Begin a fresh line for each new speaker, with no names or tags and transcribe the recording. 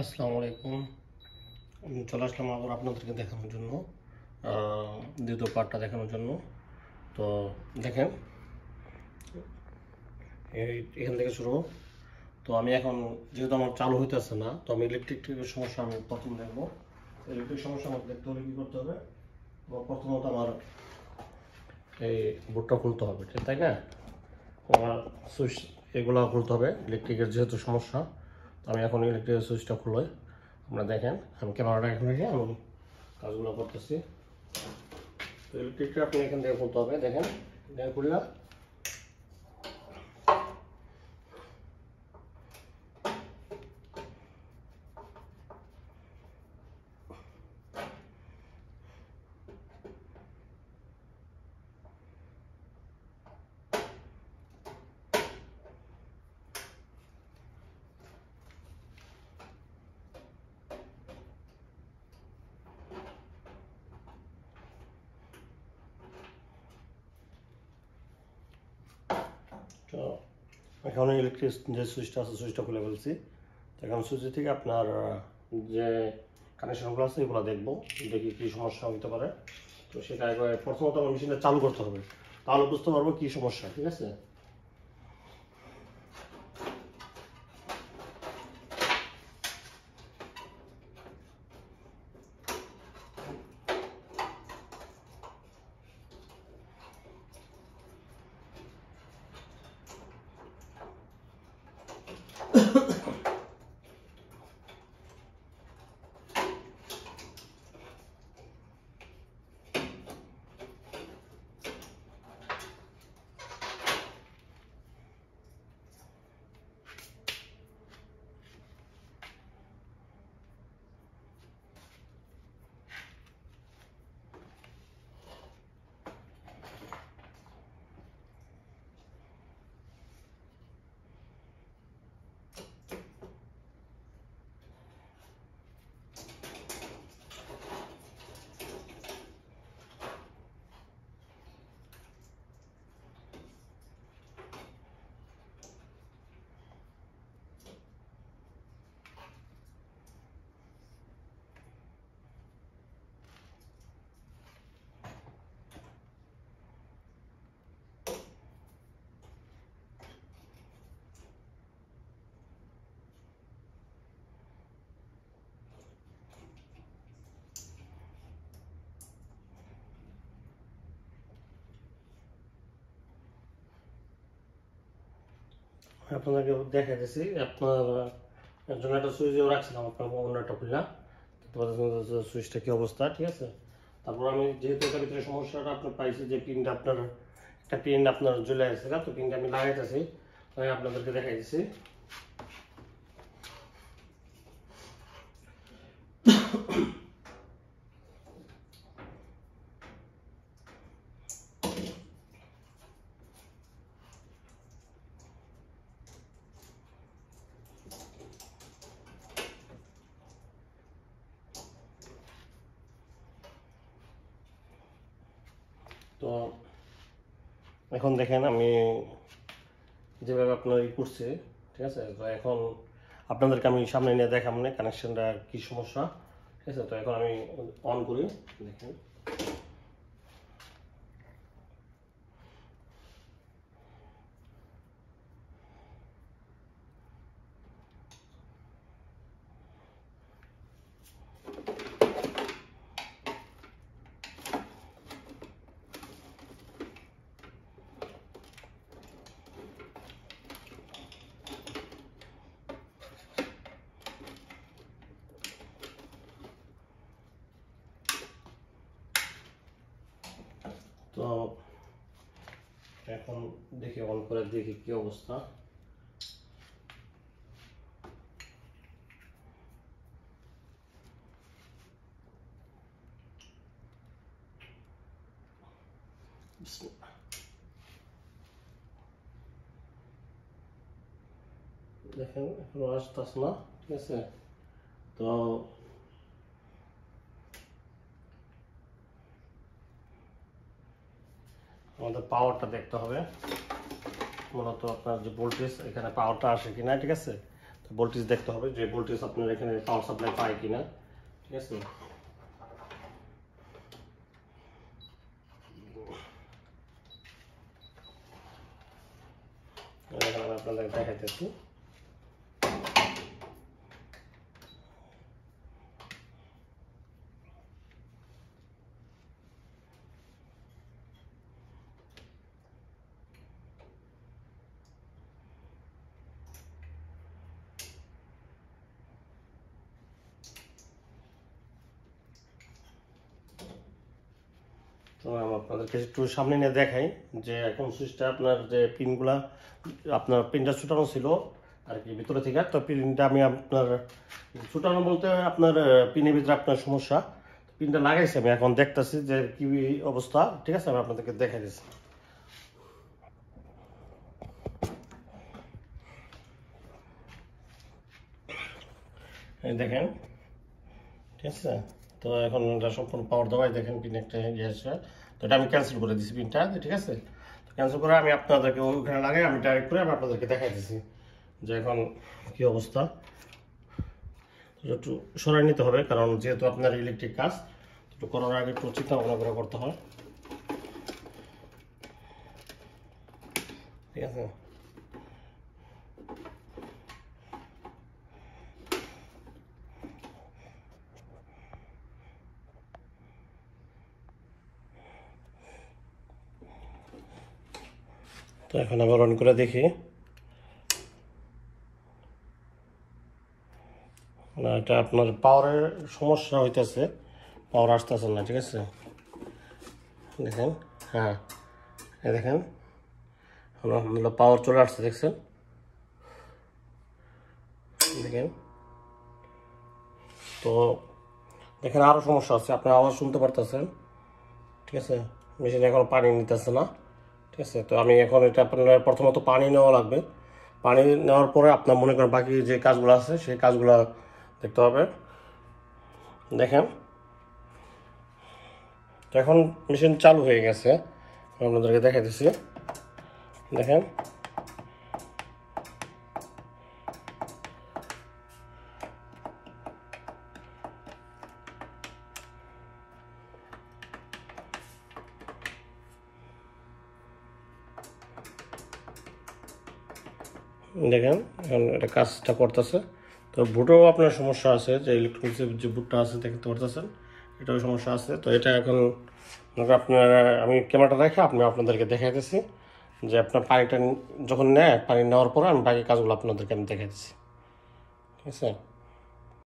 আসসালামুআলাইকুম। আমি চলে আসলাম আবার আপনাদেরকে দেখানোর জন্য, দ্বিতীয় পার্টটা দেখানোর জন্য। তো দেখেন, এখান থেকে শুরু। তো আমি এখন যেহেতু আমার চালু হইতেছে না, তো আমি ইলেকট্রিকের সমস্যা আমি প্রথম দেখবো। ইলেকট্রিক সমস্যা আমাকে দেখতে হলে কী করতে হবে? প্রথমত আমার এই বোর্ডটা খুলতে হবে, ঠিক তাই না? আমার সুইচ এগুলো খুলতে হবে, ইলেকট্রিকের যেহেতু সমস্যা। তো আমি এখন ইলেকট্রিকের সুইচটা খুলই। আপনারা দেখেন, আমি ক্যামেরাটা এখন রেখে আমি কাজগুলো করতেছি। তো ইলেকট্রিকটা আপনি এখান থেকে খুলতে হবে। দেখেন, দেখেন খুললাম। তো এখন ইলেকট্রিক যে সুইচটা আছে, সুইচটা খুলে ফেলছি। তো এখন সুইচ থেকে আপনার যে কানেকশনগুলো আছে এগুলো দেখবো, দেখি কী সমস্যা হতে পারে। তো সেটা একবার প্রথমত আমার মেশিনটা চালু করতে হবে, তাহলে বুঝতে পারবো কী সমস্যা, ঠিক আছে? আপনাদেরকে দেখা দিয়েছি, আপনার জন্য একটা সুইচও রাখছিলাম, আপনার অন্য একটা খুললাম। সুইচটা কী অবস্থা, ঠিক আছে? তারপর আমি যেহেতু এটার ভিতরে সমস্যাটা আপনার পাইছি, যে পিনটা আপনার একটা পিন আপনার জ্বলে আসছে, তো পিনটা আমি লাগাইতেছি, তাই আপনাদেরকে দেখাই দিচ্ছি। তো এখন দেখেন আমি যেভাবে আপনার করছি, ঠিক আছে? তো এখন আপনাদেরকে আমি সামনে নিয়ে দেখাবো না কানেকশনটা কী সমস্যা, ঠিক আছে? তো এখন আমি অন করি, দেখেন। তো এখন দেখি অন করে দেখি কি অবস্থা। দেখেন এখনো আসতেছে না, ঠিক আছে? তো আমাদের পাওয়ারটা দেখতে হবে, মূলত আপনার যে ভোল্টেজ এখানে পাওয়ারটা আসে কিনা, ঠিক আছে? তো ভোল্টেজ দেখতে হবে যে ভোল্টেজ আপনার এখানে পাওয়ার সাপ্লাই পায় কিনা, ঠিক আছে। আপনাদের দেখাইতেছি। তো আমি আপনাদেরকে একটু সামনে নিয়ে দেখাই যে এখন সুইচটা আপনার যে পিনগুলা আপনার পিনটা ছুটানো ছিল আর কি ভিতরে থেকে, তো পিনটা আমি আপনার ছুটানো বলতে আপনার পিনের ভিতরে আপনার সমস্যা, পিনটা লাগাইছি আমি, এখন দেখতেছি যে কি অবস্থা, ঠিক আছে। আমি আপনাদেরকে দেখাই দিচ্ছি। দেখেন, ঠিক আছে। তো এখন এটা সম্পূর্ণ পাওয়ার দেওয়াই দেখেন পিন একটা ইয়ে আছে, তো এটা আমি ক্যান্সেল করে দিচ্ছি পিনটা, ঠিক আছে। তো ক্যান্সেল করে আমি আপনাদেরকে ওখানে লাগাই আমি ডাইরেক্ট করে আমি আপনাদেরকে দেখাই দিচ্ছি যে এখন কি অবস্থা। একটু সরাই নিতে হবে কারণ যেহেতু আপনার ইলেকট্রিক কাজ, একটু করার আগে একটু চিন্তা ভাবনা করে করতে হয়, ঠিক আছে। তো এখন আবার অন করে দেখি, না এটা আপনার পাওয়ারের সমস্যা হইতেছে, পাওয়ার আসতেছে না, ঠিক আছে। দেখেন, হ্যাঁ এই দেখেন আলহামদুলিল্লাহ পাওয়ার চলে আসছে, দেখছেন, দেখেন। তো দেখেন আরও সমস্যা আছে, আপনারা আওয়াজ শুনতে পারতেছেন, ঠিক আছে। মেশিনে এখন পানি নিতেছে না, ঠিক আছে। তো আমি এখন এটা আপনার প্রথমত পানি নেওয়া লাগবে, পানি নেওয়ার পরে আপনার মনে করেন বাকি যে কাজগুলো আছে সেই কাজগুলো দেখতে হবে। দেখেন তো এখন মেশিন চালু হয়ে গেছে, আপনাদেরকে দেখাই দিচ্ছি। দেখেন দেখেন এখন এটা কাজটা করতেছে। তো বুটও আপনার সমস্যা আছে, যে ইলেকট্রনিক্সের যে বুটটা আছে দেখতে পারতেছেন, এটাও সমস্যা আছে। তো এটা এখন আপনার আমি ক্যামেরাটা রেখে আপনাদেরকে দেখাইতেছি যে আপনার পানিটা যখন নেয়, পানি নেওয়ার পরে আমি বাকি কাজগুলো আপনাদেরকে আমি দেখাইতেছি, ঠিক আছে।